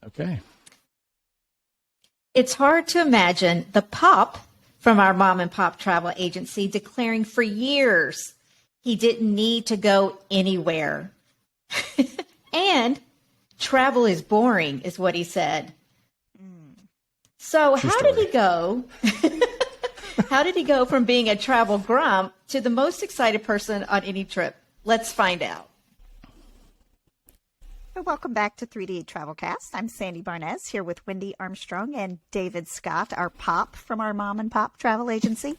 Okay. It's hard to imagine the pop from our mom and pop travel agency declaring for years he didn't need to go anywhere. And travel is boring, is what he said. So how did he go? How did he go from being a travel grump to the most excited person on any trip? Let's find out. Welcome back to 3D TravelCast. I'm Sandy Barnes here with Wendy Armstrong and David Scott, our pop from our mom and pop travel agency.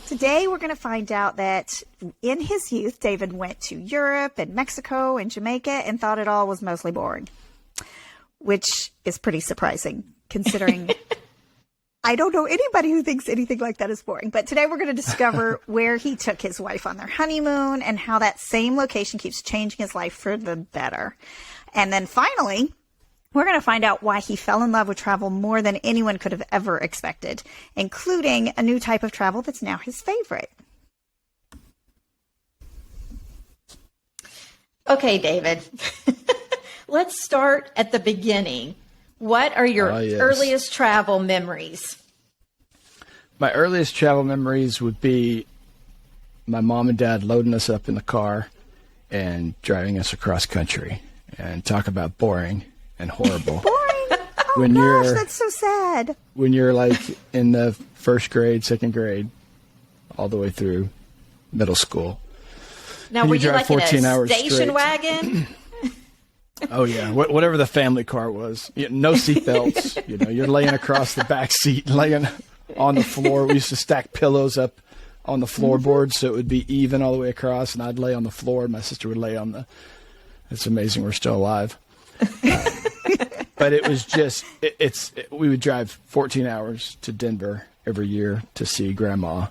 Today we're going to find out that in his youth, David went to Europe and Mexico and Jamaica and thought it all was mostly boring, which is pretty surprising considering I don't know anybody who thinks anything like that is boring. But today we're going to discover where he took his wife on their honeymoon and how that same location keeps changing his life for the better. And then finally, we're going to find out why he fell in love with travel more than anyone could have ever expected, including a new type of travel that's now his favorite. Okay, David, let's start at the beginning. What are your earliest travel memories? My earliest travel memories would be my mom and dad loading us up in the car and driving us across country. And talk about boring and horrible. Boring? Oh, gosh, that's so sad. When you're like in the first grade, second grade, all the way through middle school. Now, were you like in a station wagon? Oh, yeah. Whatever the family car was. No seatbelts. You're laying across the back seat, laying on the floor. We used to stack pillows up on the floorboard so it would be even all the way across, and I'd lay on the floor, and my sister would lay on the... It's amazing we're still alive. But it was just, we would drive 14 hours to Denver every year to see Grandma.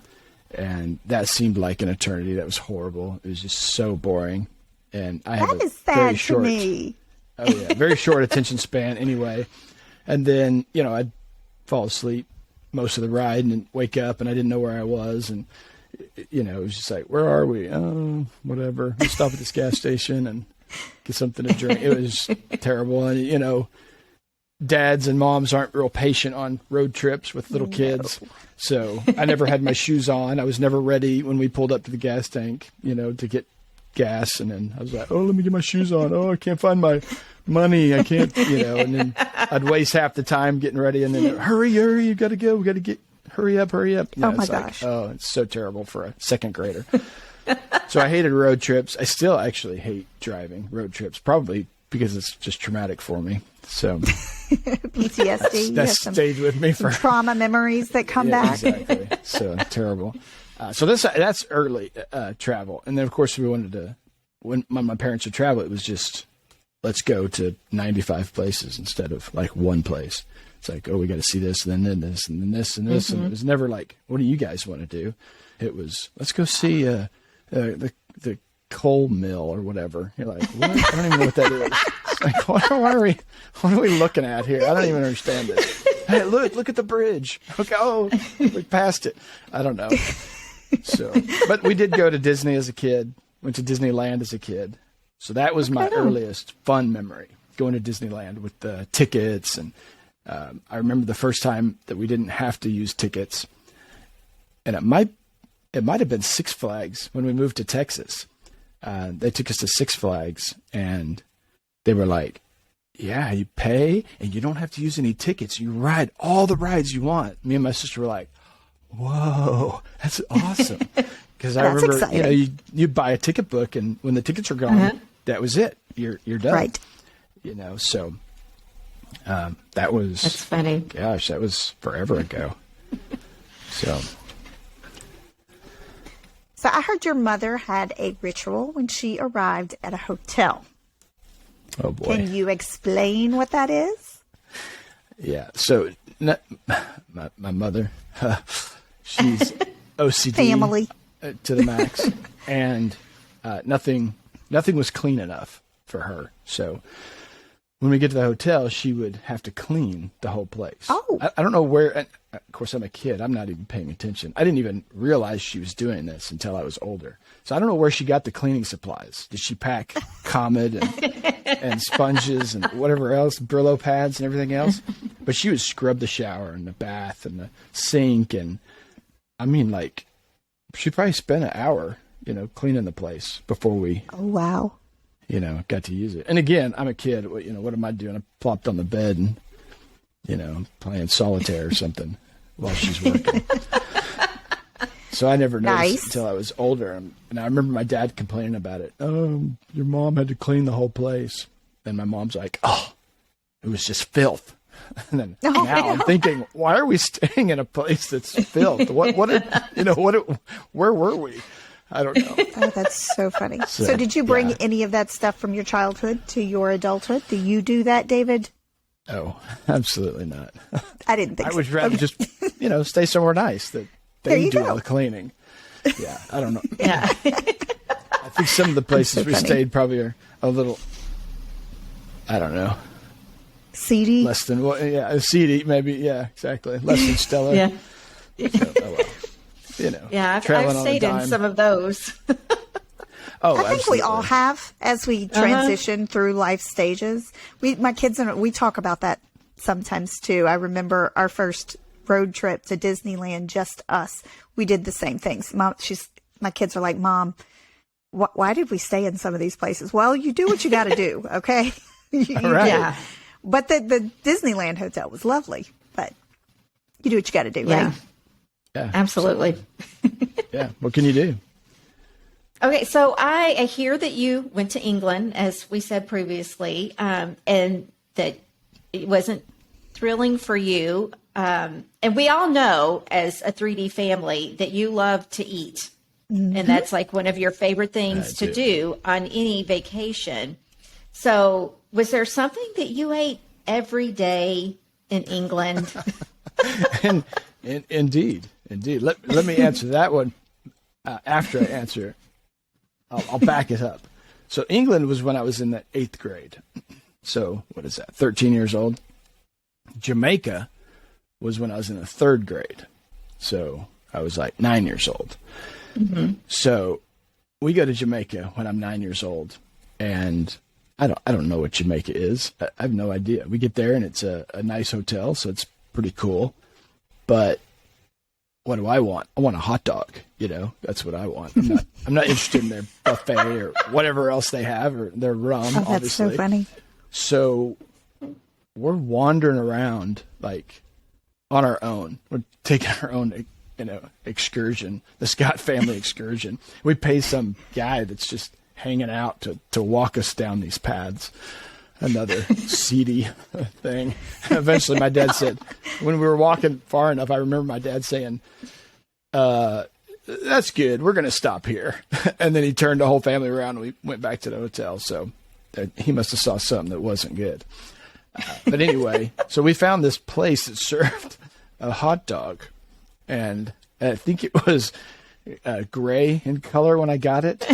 And that seemed like an eternity. That was horrible. It was just so boring. And I have a very short, to me. Oh yeah, very short attention span anyway. And then, I'd fall asleep most of the ride and wake up and I didn't know where I was. And, it was just like, where are we? Oh, whatever. We stop at this gas station and get something to drink. It was terrible. And, dads and moms aren't real patient on road trips with little kids. So I never had my shoes on. I was never ready when we pulled up to the gas tank, to get gas. And then I was like, oh, let me get my shoes on. Oh, I can't find my money. I can't, and then I'd waste half the time getting ready. And then hurry, you got to go. We got to hurry up. Oh my gosh. It's so terrible for a second grader. So I hated road trips. I still actually hate driving road trips, probably because it's just traumatic for me. So PTSD. That stayed with me for trauma memories that come back. Exactly. So terrible. So that's early travel. And then, of course, when my parents would travel, it was just, let's go to 95 places instead of like one place. It's like, oh, we got to see this, and then this, and then this, and this. Mm-hmm. And it was never like, what do you guys want to do? It was, let's go see the coal mill or whatever. You're like, what? I don't even know what that is. It's like, what are we looking at here? I don't even understand this. Hey, look at the bridge. Okay, we passed it. I don't know. So, but we did go to Disney as a kid. Went to Disneyland as a kid. So that was my earliest fun memory, going to Disneyland with the tickets. And I remember the first time that we didn't have to use tickets. And it might have been Six Flags when we moved to Texas. They took us to Six Flags, and they were like, yeah, you pay, and you don't have to use any tickets. You ride all the rides you want. Me and my sister were like, whoa, that's awesome. Because I remember, exciting. You buy a ticket book, and when the tickets are gone, that was it. You're done. Right. So that was... That's funny. Gosh, that was forever ago. So I heard your mother had a ritual when she arrived at a hotel. Oh, boy. Can you explain what that is? Yeah. So my mother, she's OCD family to the max, and nothing was clean enough for her. So when we get to the hotel, she would have to clean the whole place. Oh. I don't know where, and of course I'm a kid. I'm not even paying attention. I didn't even realize she was doing this until I was older. So I don't know where she got the cleaning supplies. Did she pack Comet and sponges and whatever else, Brillo pads and everything else? But she would scrub the shower and the bath and the sink. And I mean, like, she probably spent an hour, cleaning the place before we, Oh, wow. got to use it. And again, I'm a kid. What am I doing? I plopped on the bed and, playing solitaire or something while she's working. So I never noticed until I was older. And I remember my dad complaining about it. Oh, your mom had to clean the whole place. And my mom's like, oh, it was just filth. And then now I'm thinking, why are we staying in a place that's filth? Where were we? I don't know. Oh, that's so funny. So did you bring any of that stuff from your childhood to your adulthood? Do you do that, David? Oh, absolutely not. I didn't think I so. would rather just, stay somewhere nice that they do go. all the cleaning. Yeah, I don't know. Yeah. I think some of the places we stayed probably are a little, I don't know. Seedy? Less than, seedy maybe. Yeah, exactly. Less than stellar. Yeah. So, oh well. Yeah, I've traveling on a stayed in dime. some of those. Oh, I think absolutely. we all have as we transition through life stages. My kids and we talk about that sometimes too. I remember our first road trip to Disneyland, just us. We did the same things. My kids are like, Mom, why did we stay in some of these places? Well, you do what you got to do, okay? You Right. do. Yeah. But the Disneyland hotel was lovely, but you do what you got to do, Yeah. right? Yeah, Absolutely. yeah. What can you do? Okay, so I hear that you went to England, as we said previously, and that it wasn't thrilling for you. And we all know, as a 3D family, that you love to eat. And that's like one of your favorite things to do on any vacation. So was there something that you ate every day in England? Indeed. Let me answer that one after I answer. I'll back it up. So England was when I was in the 8th grade. So what is that? 13 years old. Jamaica was when I was in the 3rd grade. So I was like 9 years old. Mm-hmm. So we go to Jamaica when I'm 9 years old, and I don't know what Jamaica is. I have no idea. We get there and it's a nice hotel, so it's pretty cool. But what do I want? I want a hot dog. That's what I want. I'm not interested in their buffet or whatever else they have, or their rum. Oh, that's obviously. so funny. So we're wandering around like on our own. We're taking our own, excursion, the Scott family excursion. We pay some guy that's just hanging out to walk us down these paths. Another seedy thing. Eventually, my dad said, when we were walking far enough, I remember my dad saying, that's good. We're going to stop here. And then he turned the whole family around and we went back to the hotel. So he must have saw something that wasn't good. But anyway, so we found this place that served a hot dog. And I think it was gray in color when I got it.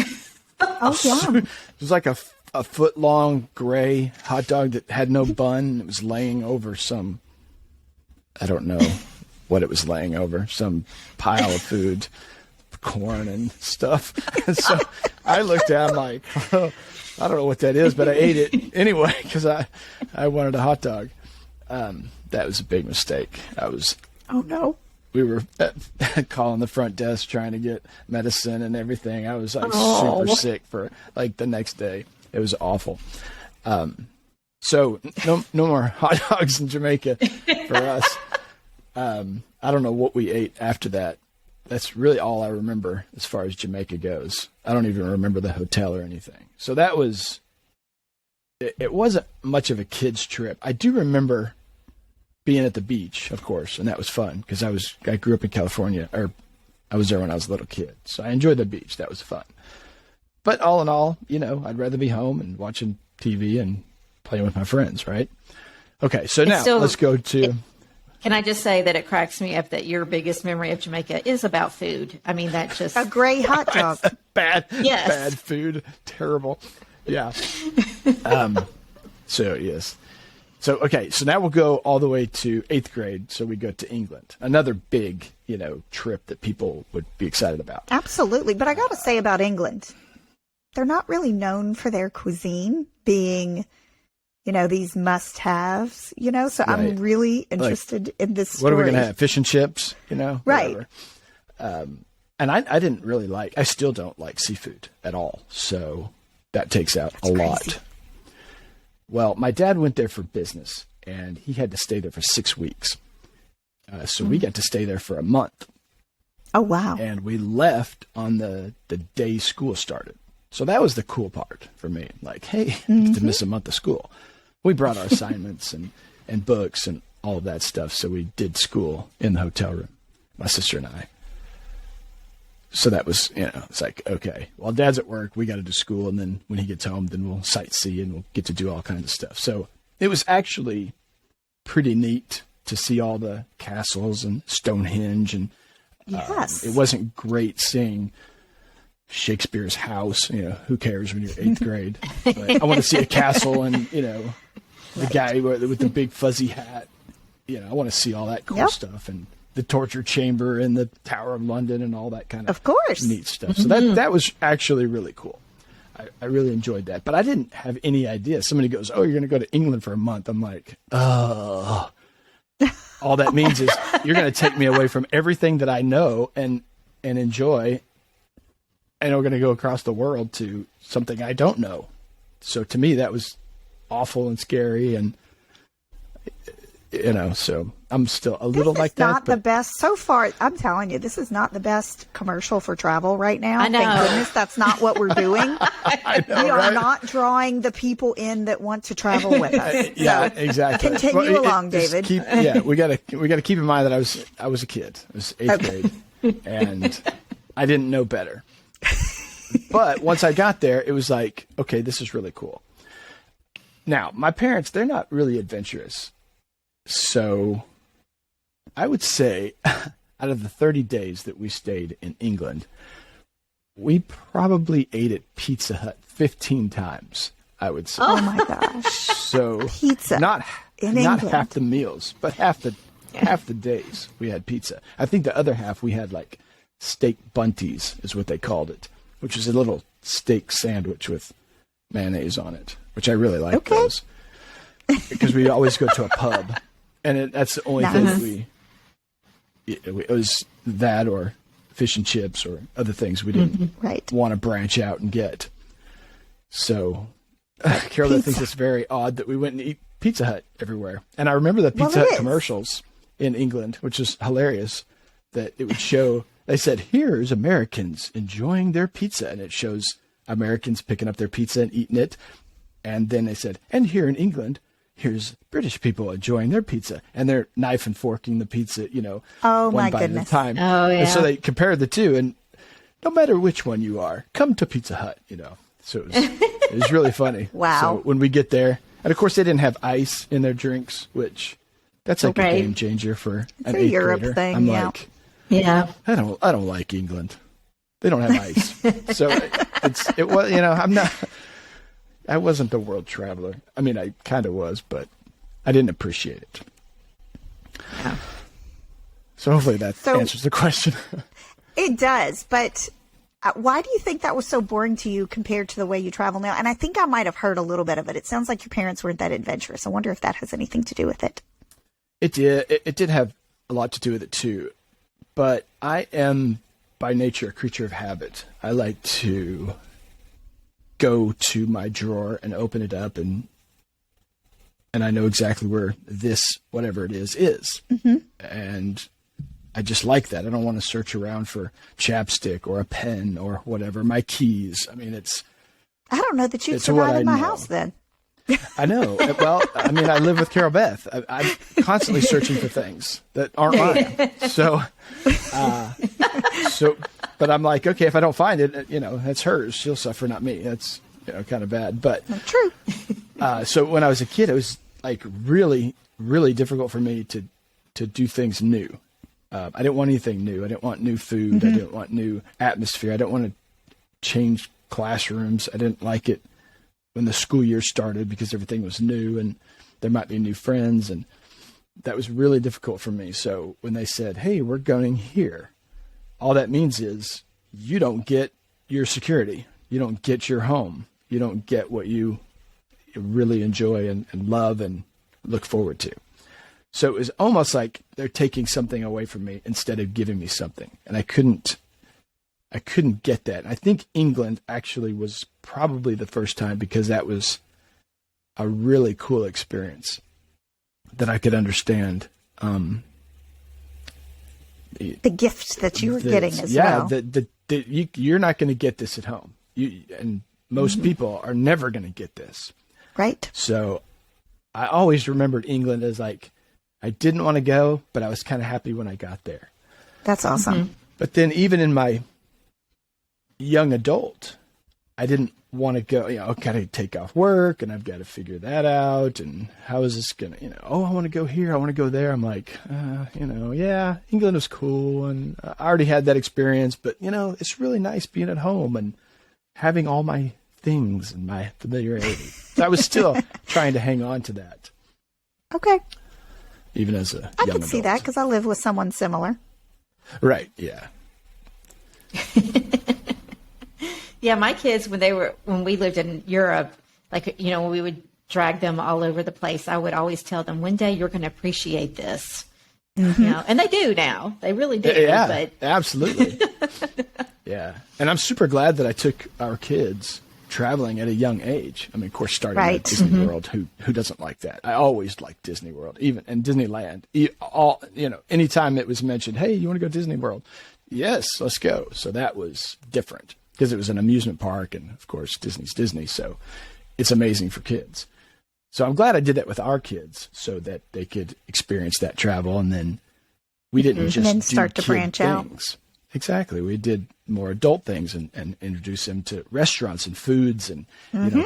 Oh, yum. It was like a foot-long gray hot dog that had no bun. It was laying over some, I don't know what it was laying over, some pile of food, corn and stuff. And so I looked at it like, oh, I don't know what that is, but I ate it anyway because I wanted a hot dog. That was a big mistake. Oh, no. We were calling the front desk trying to get medicine and everything. I was like super sick for like the next day. It was awful. So no more hot dogs in Jamaica for us. I don't know what we ate after that. That's really all I remember as far as Jamaica goes. I don't even remember the hotel or anything. So that was, it wasn't much of a kid's trip. I do remember being at the beach, of course, and that was fun because I grew up in California, or I was there when I was a little kid. So I enjoyed the beach. That was fun. But all in all, I'd rather be home and watching TV and playing with my friends, right? Okay, so now let's go to... Can I just say that it cracks me up that your biggest memory of Jamaica is about food? I mean, that just... A gray hot dog. Bad Yes. food. Terrible. Yeah. So, yes. So, okay. So now we'll go all the way to 8th grade. So we go to England. Another big, trip that people would be excited about. Absolutely. But I got to say about England, they're not really known for their cuisine being, these must-haves, so right. I'm really interested in this story. What are we going to have? Fish and chips, Right. And I didn't really I still don't like seafood at all. So that takes out a lot. Well, my dad went there for business, and he had to stay there for 6 weeks. So we got to stay there for a month. Oh, wow. And we left on the day school started. So that was the cool part for me. Like, hey, I get to miss a month of school. We brought our assignments and books and all of that stuff. So we did school in the hotel room, my sister and I. So that was, it's like, okay, while Dad's at work, we got to do school. And then when he gets home, then we'll sightsee and we'll get to do all kinds of stuff. So it was actually pretty neat to see all the castles and Stonehenge. And yes, it wasn't great seeing Shakespeare's house. Who cares when you're 8th grade? But I want to see a castle and, the guy with the big fuzzy hat. I want to see all that cool stuff. And the torture chamber and the Tower of London and all that kind of course, neat stuff. So that was actually really cool. I really enjoyed that. But I didn't have any idea. Somebody goes, oh, you're going to go to England for a month. I'm like, oh. All that means is you're going to take me away from everything that I know and enjoy. And we're going to go across the world to something I don't know. So to me, that was awful and scary. And, so I'm still a little like that. This is not the best. So far, I'm telling you, this is not the best commercial for travel right now. I know. Thank goodness that's not what we're doing. I know, we are right? not drawing the people in that want to travel with us. Yeah, exactly. Continue along, David. We got to keep in mind that I was a kid. I was 8th grade, and I didn't know better. But once I got there, it was like, okay, this is really cool. Now, my parents, they're not really adventurous. So I would say out of the 30 days that we stayed in England, we probably ate at Pizza Hut 15 times, I would say. Oh, my gosh. So pizza not England. half the meals, but half the days we had pizza. I think the other half we had like steak bunties is what they called it, which is a little steak sandwich with mayonnaise on it, which I really like those. Because we always go to a pub, and that's the only thing that it was that or fish and chips or other things we didn't want to branch out and get. So Carol thinks it's very odd that we went and eat Pizza Hut everywhere. And I remember the Pizza Hut commercials in England, which is hilarious, that it would show, they said, here's Americans enjoying their pizza. And it shows Americans picking up their pizza and eating it. And then they said, and here in England, here's British people enjoying their pizza. And they're knife and forking the pizza, one bite at a time. Oh, yeah. And so they compared the two. And no matter which one you are, come to Pizza Hut, So it was really funny. Wow. So when we get there, and of course they didn't have ice in their drinks, which that's like a game changer for an 8th Europe grader. thing, I'm like, I don't like England. They don't have ice. So it was, I wasn't a world traveler. I mean, I kind of was, but I didn't appreciate it. Yeah. So hopefully that answers the question. It does, but why do you think that was so boring to you compared to the way you travel now? And I think I might have heard a little bit of it. It sounds like your parents weren't that adventurous. I wonder if that has anything to do with it. It did. It did have a lot to do with it too. But I am by nature a creature of habit. I like to go to my drawer and open it up and I know exactly where this, whatever it is. Mm-hmm. And I just like that. I don't want to search around for chapstick or a pen or whatever. My keys. I mean, I don't know that you'd survive in my house then. I know. Well, I mean, I live with Carol Beth. I'm constantly searching for things that aren't mine. So, but I'm like, okay, if I don't find it, that's hers. She'll suffer, not me. That's, kind of bad. But true. So when I was a kid, it was like really, really difficult for me to do things new. I didn't want anything new. I didn't want new food. Mm-hmm. I didn't want new atmosphere. I didn't want to change classrooms. I didn't like it when the school year started because everything was new and there might be new friends. And that was really difficult for me. So when they said, hey, we're going here, all that means is you don't get your security. You don't get your home. You don't get what you really enjoy and love and look forward to. So it was almost like they're taking something away from me instead of giving me something. And I couldn't get that. I think England actually was probably the first time, because that was a really cool experience that I could understand. The gift that you were getting as well. Yeah, you're not going to get this at home. And most people are never going to get this. Right. So I always remembered England as like, I didn't want to go, but I was kind of happy when I got there. That's awesome. Mm-hmm. But then even in my young adult, I didn't want to go, I've got to take off work and I've got to figure that out. And how is this going to, I want to go here. I want to go there. I'm like, yeah, England was cool. And I already had that experience, but it's really nice being at home and having all my things and my familiarity. So I was still trying to hang on to that. Okay. Even as a young I can adult. see that because I live with someone similar. Right. Yeah. Yeah, my kids, when we lived in Europe, when we would drag them all over the place, I would always tell them, one day you're going to appreciate this. And they do now. They really do. Yeah, but absolutely. Yeah. And I'm super glad that I took our kids traveling at a young age. I mean, of course, starting at Disney World, who doesn't like that? I always liked Disney World, and Disneyland. Anytime it was mentioned, hey, you want to go to Disney World? Yes, let's go. So that was different because it was an amusement park, and of course, Disney's Disney. So it's amazing for kids. So I'm glad I did that with our kids so that they could experience that travel, and then we didn't just and then start to branch out. Exactly. We did more adult things and introduce them to restaurants and foods and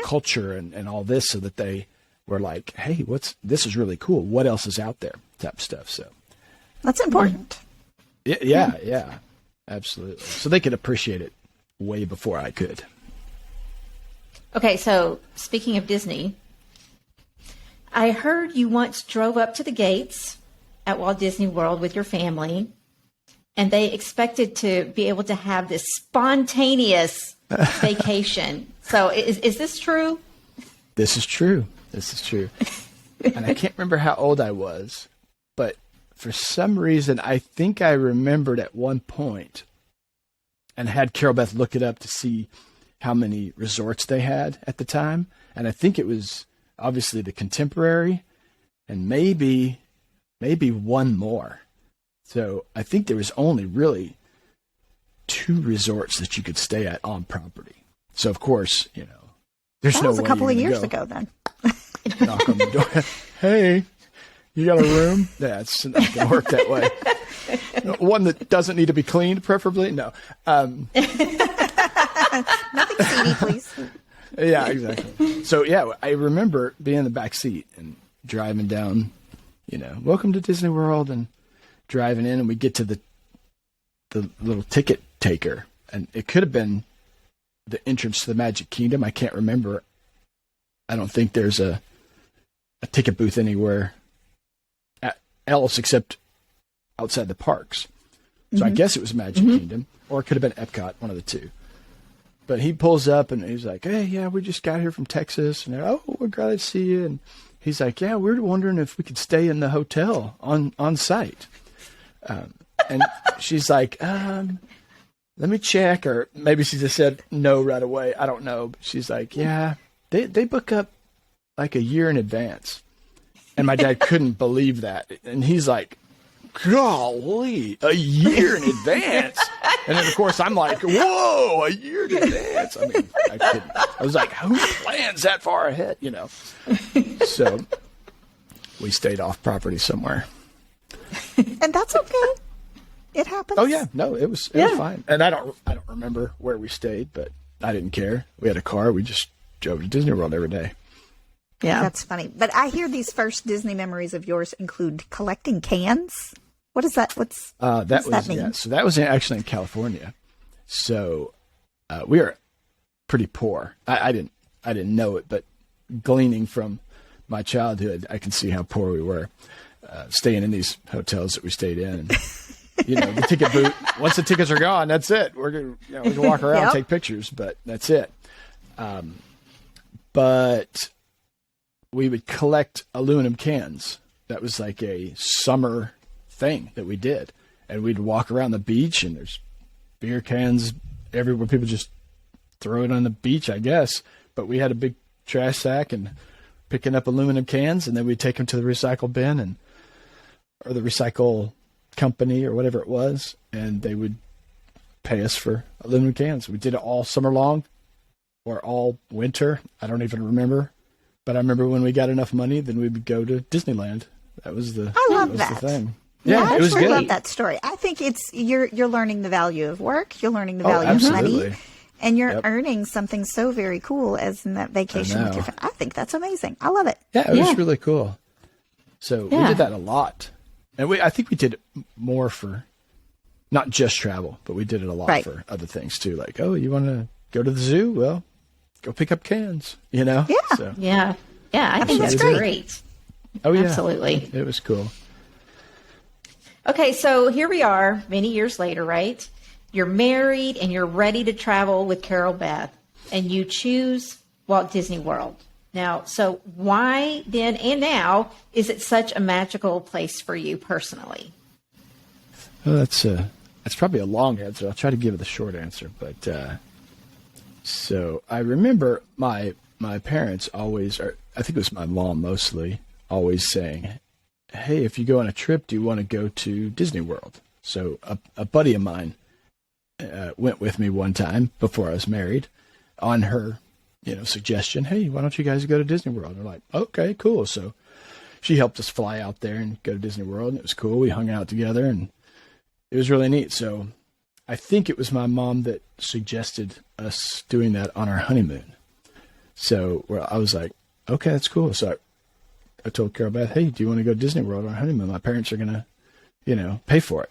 culture and all this, so that they were like, hey, this is really cool. What else is out there? Type of stuff. So that's important. Yeah, absolutely. So they could appreciate it way before I could. Okay, so speaking of Disney, I heard you once drove up to the gates at Walt Disney World with your family, and they expected to be able to have this spontaneous vacation. So is this true? This is true. And I can't remember how old I was, but for some reason, I think I remembered at one point and had Carol Beth look it up to see how many resorts they had at the time. And I think it was obviously the Contemporary and maybe one more. So I think there was only really 2 resorts that you could stay at on property. So of course, there's that no was way a couple of you're years gonna ago then. knock on the door. Hey, you got a room? That's not going to work that way. One that doesn't need to be cleaned, preferably. No. Nothing seedy, please. Yeah, exactly. So yeah, I remember being in the back seat and driving down, welcome to Disney World, and driving in, and we get to the little ticket taker, and it could have been the entrance to the Magic Kingdom. I can't remember. I don't think there's a ticket booth anywhere else except outside the parks. So I guess it was Magic Kingdom, or it could have been Epcot, one of the two. But he pulls up and he's like, hey, yeah, we just got here from Texas. And they're, oh, we're glad to see you. And he's like, yeah, we're wondering if we could stay in the hotel on site. And she's like, let me check. Or maybe she just said no right away. I don't know. But she's like, yeah, they book up like a year in advance. And my dad couldn't believe that. And he's like, golly, a year in advance. And then, of course, I'm like, whoa, a year in advance. I mean, I was like, who plans that far ahead, So we stayed off property somewhere. And that's okay. It happens. Oh, yeah. No, it was fine. And I don't remember where we stayed, but I didn't care. We had a car. We just drove to Disney World every day. Yeah. That's funny. But I hear these first Disney memories of yours include collecting cans. What is that? What does that mean? Yeah, so that was actually in California. So we are pretty poor. I didn't I didn't know it, but gleaning from my childhood, I can see how poor we were staying in these hotels that we stayed in. And, the ticket booth, once the tickets are gone, that's it. We're going to we can walk around and take pictures, but that's it. But we would collect aluminum cans. That was like a summer thing that we did. And we'd walk around the beach, and there's beer cans everywhere. People just throw it on the beach, I guess. But we had a big trash sack and picking up aluminum cans, and then we'd take them to the recycle bin or the recycle company or whatever it was, and they would pay us for aluminum cans. We did it all summer long or all winter. I don't even remember. But I remember when we got enough money, then we would go to Disneyland. That was the thing. Yeah, it was good. I love that story. I think you're learning the value of work. You're learning the value of money. And you're earning something so very cool as in that vacation with your family. I think that's amazing. I love it. Yeah, it was really cool. So we did that a lot. And I think we did it more for not just travel, but we did it a lot for other things too. Like, oh, you want to go to the zoo? Well, go pick up cans, Yeah. So, yeah, I think that's great. Oh, yeah. Absolutely. It was cool. Okay, so here we are many years later, right? You're married and you're ready to travel with Carol Beth, and you choose Walt Disney World. Now, so why then and now is it such a magical place for you personally? Well, that's probably a long answer. I'll try to give it the short answer. But so I remember my parents always, or I think it was my mom mostly, always saying, hey, if you go on a trip, do you want to go to Disney World? So a buddy of mine went with me one time before I was married on her, suggestion. Hey, why don't you guys go to Disney World? And we're like, okay, cool. So she helped us fly out there and go to Disney World, and it was cool. We hung out together, and it was really neat. So I think it was my mom that suggested us doing that on our honeymoon. So I was like, okay, that's cool. So I told Carol Beth, hey, do you want to go to Disney World on our honeymoon? My parents are going to, pay for it.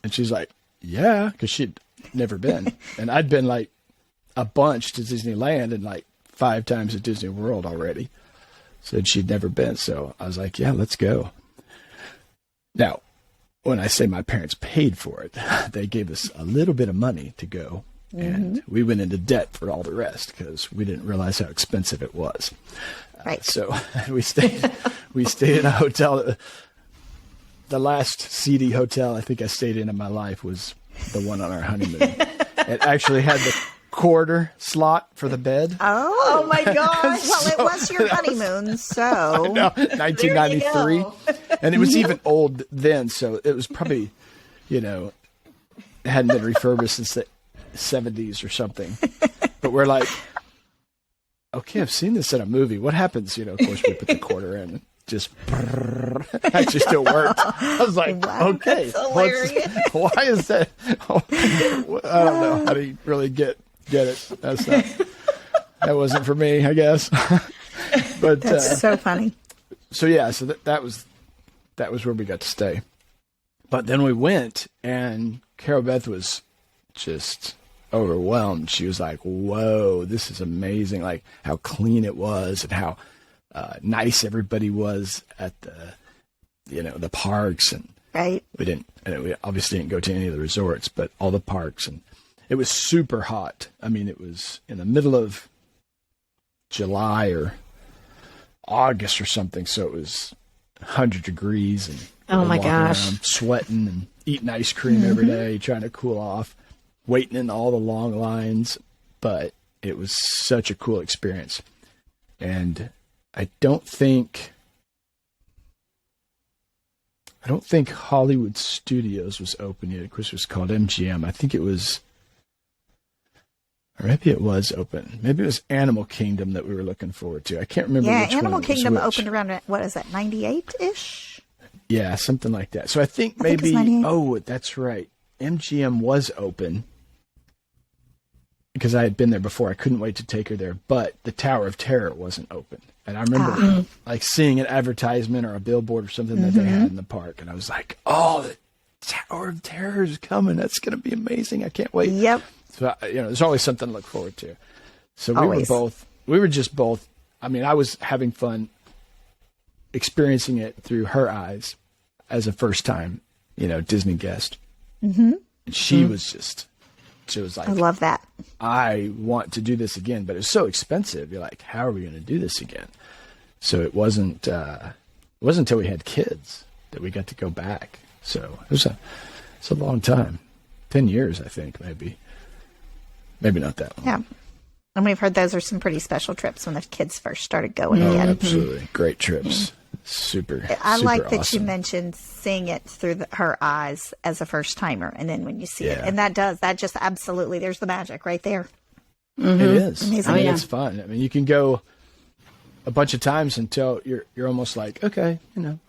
And she's like, yeah, because she'd never been. And I'd been like a bunch to Disneyland and like 5 times at Disney World already. Said she'd never been. So I was like, yeah, let's go. Now, when I say my parents paid for it, they gave us a little bit of money to go. And we went into debt for all the rest because we didn't realize how expensive it was. Right. So we stayed in a hotel. The last seedy hotel I think I stayed in my life was the one on our honeymoon. It actually had the quarter slot for the bed. Oh my gosh. Well, it was your honeymoon, so. No, 1993. And it was even old then, so it was probably, it hadn't been refurbished since the 70s or something. But we're like, okay, I've seen this in a movie. What happens? Of course, we put the quarter in and just actually still worked. I was like, okay, why is that? I don't know how to really get it. That wasn't for me, I guess. But that's so funny. So yeah, so that was where we got to stay. But then we went, and Carol Beth was just overwhelmed. She was like, whoa, this is amazing. Like how clean it was and how nice everybody was at the parks. And we obviously didn't go to any of the resorts, but all the parks. And it was super hot. I mean, it was in the middle of July or August or something. So it was 100 degrees and oh my gosh, around, sweating and eating ice cream every day, trying to cool off, waiting in all the long lines. But it was such a cool experience. And I don't think Hollywood Studios was open yet. Of course, it was called MGM. I think it was, or maybe it was open. Maybe it was Animal Kingdom that we were looking forward to. I can't remember which Animal one Kingdom was which. opened around, what is that, 98-ish? Yeah, something like that. So I think maybe, that's right. MGM was open because I had been there before. I couldn't wait to take her there, but the Tower of Terror wasn't open. And I remember like seeing an advertisement or a billboard or something that they had in the park. And I was like, oh, the Tower of Terror is coming. That's going to be amazing. I can't wait. Yep. So, there's always something to look forward to. So we we were just both, I mean, I was having fun experiencing it through her eyes as a first time, Disney guest. Mm-hmm. And she was like, I love that. I want to do this again, but it's so expensive. You're like, how are we going to do this again? So it wasn't until we had kids that we got to go back. So it's a long time, 10 years, I think, maybe not that long. Yeah. And we've heard those are some pretty special trips when the kids first started going Oh, again. absolutely. Great trips. Super. I like super that awesome. you mentioned seeing it through her eyes as a first timer. And then when you see it, Yeah. and that just absolutely, there's the magic right there. It is. Amazing. I mean, Oh, yeah. it's fun. I mean, you can go a bunch of times until you're almost like, okay,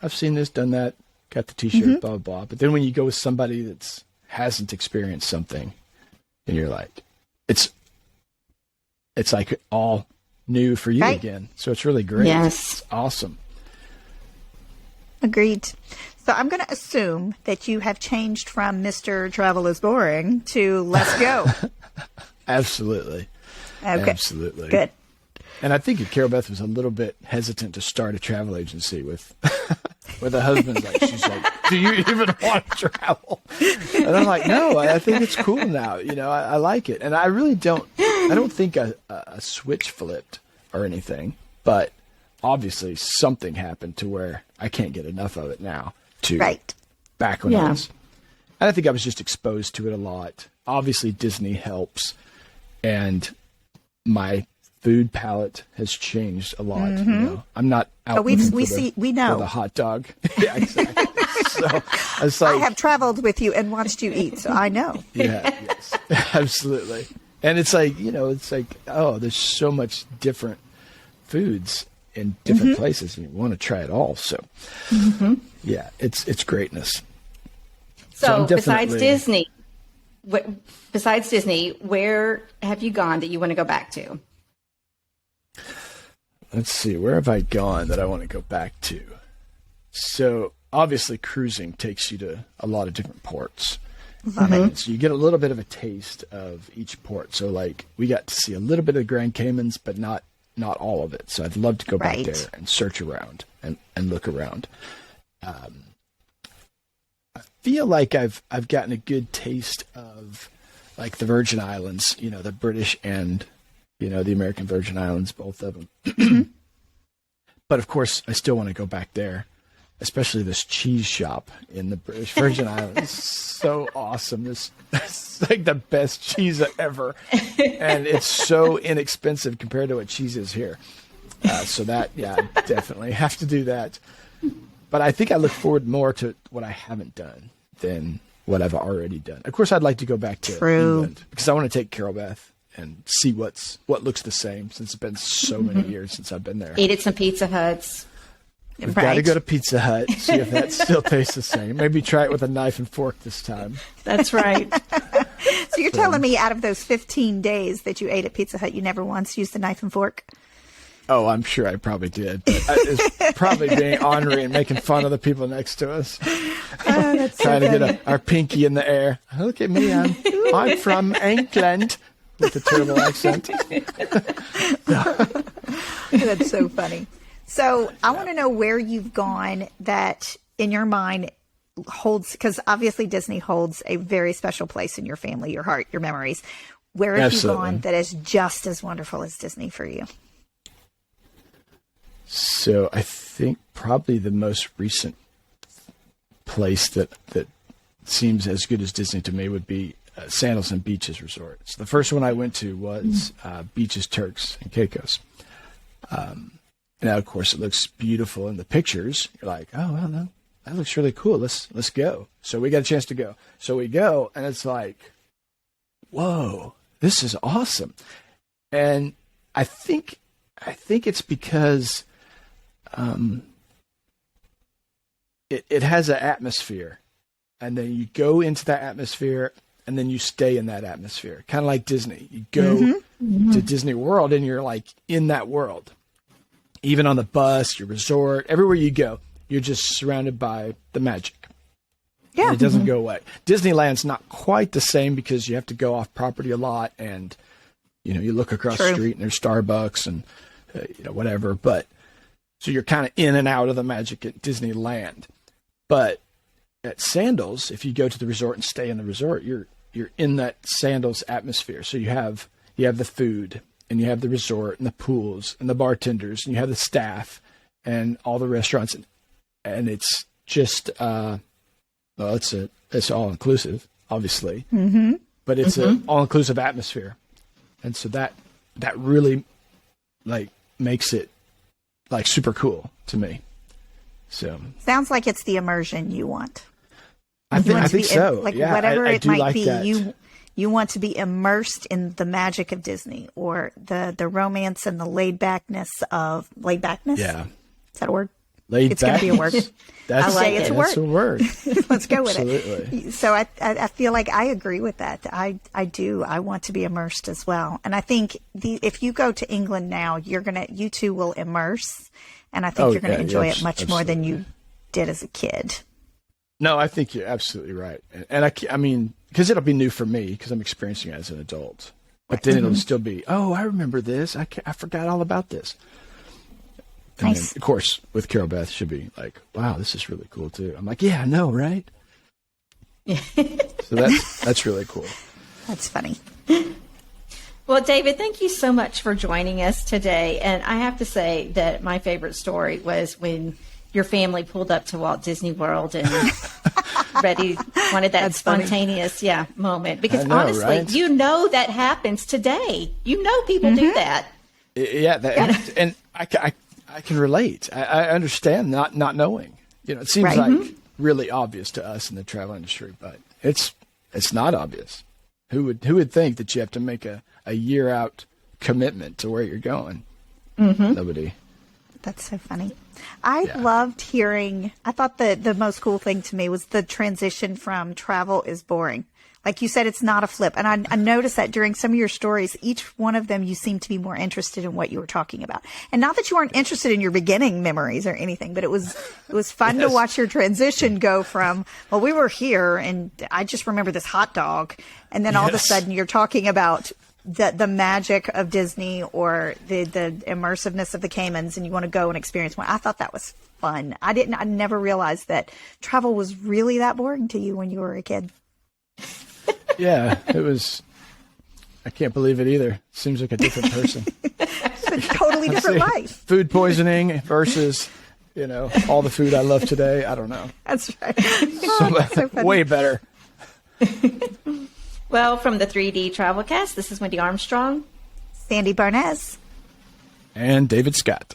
I've seen this, done that, got the T-shirt, blah, blah, blah. But then when you go with somebody that hasn't experienced something, and you're like, it's like all new for you Right. again. So it's really great. Yes. It's awesome. Agreed. So I'm going to assume that you have changed from Mr. Travel is Boring to Let's Go. Absolutely. Okay. Absolutely. Good. And I think Carol Beth was a little bit hesitant to start a travel agency with a husband. Like, she's like, do you even want to travel? And I'm like, no, I think it's cool now. I like it. And I really don't think a switch flipped or anything, but obviously something happened to where I can't get enough of it now to Right. back when I Yeah. was. And I think I was just exposed to it a lot. Obviously Disney helps, and my food palate has changed a lot. I'm not out Oh, we looking for see, the, we for know. the hot dog. Yeah, exactly. So it's I like, have traveled with you and watched you eat, so I know. yeah, yes, absolutely. And it's like, oh, there's so much different foods in different places, and you want to try it all. So, yeah, it's greatness. So, I'm besides definitely- Disney, where have you gone that you want to go back to? Let's see, where have I gone that I want to go back to? So obviously cruising takes you to a lot of different ports. Love it. So you get a little bit of a taste of each port. So like we got to see a little bit of the Grand Caymans, but not all of it. So I'd love to go Right. back there and search around and look around. I feel like I've gotten a good taste of like the Virgin Islands, the British and the American Virgin Islands, both of them. But of course, I still want to go back there, especially this cheese shop in the British Virgin Islands. So awesome. It's like the best cheese ever. And it's so inexpensive compared to what cheese is here. So that, yeah, I definitely have to do that. But I think I look forward more to what I haven't done than what I've already done. Of course, I'd like to go back to True. England because I want to take Carol Beth and see what looks the same, since it's been so many years since I've been there. Eat at some Pizza Huts. We've got to go to Pizza Hut, see if that still tastes the same. Maybe try it with a knife and fork this time. That's right. So you're telling me out of those 15 days that you ate at Pizza Hut, you never once used a knife and fork? Oh, I'm sure I probably did. But it's probably being ornery and making fun of the people next to us. Trying to get our pinky in the air. Look at me, I'm from England. With a terrible accent. That's so funny. So I want to know where you've gone that in your mind holds, because obviously Disney holds a very special place in your family, your heart, your memories. Where have Absolutely. you gone that is just as wonderful as Disney for you? So I think probably the most recent place that seems as good as Disney to me would be Sandals and Beaches Resort. So the first one I went to was Beaches, Turks, and Caicos. Now, of course, it looks beautiful in the pictures. You're like, oh, well, no, that looks really cool. Let's go. So we got a chance to go. So we go, and it's like, whoa, this is awesome. And I think it's because it has an atmosphere, and then you go into that atmosphere, and then you stay in that atmosphere, kind of like Disney. You go to Disney World, and you're like in that world. Even on the bus, your resort, everywhere you go, you're just surrounded by the magic. Yeah. And it doesn't go away. Disneyland's not quite the same because you have to go off property a lot, and You look across True. the street and there's Starbucks and whatever. But so you're kind of in and out of the magic at Disneyland. But at Sandals, if you go to the resort and stay in the resort, you're in that Sandals atmosphere. So you have the food, and you have the resort and the pools and the bartenders, and you have the staff and all the restaurants, and it's just it's all inclusive, obviously, but it's an all inclusive atmosphere, and so that really makes it super cool to me. So sounds like it's the immersion you want. I think so. Yeah, whatever I it do might like be, that. you want to be immersed in the magic of Disney, or the romance and the laid backness. Yeah, is that a word? Laid It's back. going to be a word. That's, I'll say it's a that's a word. Let's go with Absolutely. it. So I feel like I agree with that. I do. I want to be immersed as well. And I think if you go to England now, you two will immerse, and I think you're going to enjoy it much more than you did as a kid. No, I think you're absolutely right. And I mean, because it'll be new for me because I'm experiencing it as an adult. But then it'll still be, oh, I remember this. I forgot all about this. And Nice. then, of course, with Carol Beth, she'll be like, wow, this is really cool, too. I'm like, yeah, I know, right? So that's really cool. That's funny. Well, David, thank you so much for joining us today. And I have to say that my favorite story was when your family pulled up to Walt Disney World and wanted that That's spontaneous moment. Because I know, honestly, right? that happens today. People do that. Yeah, and I can relate. I understand not knowing. It seems Right. like really obvious to us in the travel industry, but it's not obvious. Who would think that you have to make a year out commitment to where you're going? Nobody. That's so funny. I loved hearing, I thought the most cool thing to me was the transition from travel is boring. Like you said, it's not a flip. And I noticed that during some of your stories, each one of them, you seemed to be more interested in what you were talking about. And not that you weren't interested in your beginning memories or anything, but it was fun to watch your transition go from, well, we were here and I just remember this hot dog. And then all of a sudden you're talking about the magic of Disney or the immersiveness of the Caymans, and you want to go and experience one. I thought that was fun. I never realized that travel was really that boring to you when you were a kid. Yeah, it was. I can't believe it either. Seems like a different person. It's a totally different life. Food poisoning versus, all the food I love today. I don't know. That's right. Oh, that's so funny. Way better. Well, from the 3D TravelCast, this is Wendy Armstrong. Sandy Barnes. And David Scott.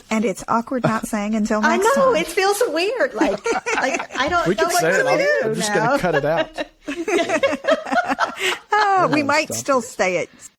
And it's awkward not saying until I next know, time. it feels weird. Like I don't We know can what say to it. do I'm just now. going to cut it out. We might stop still say it.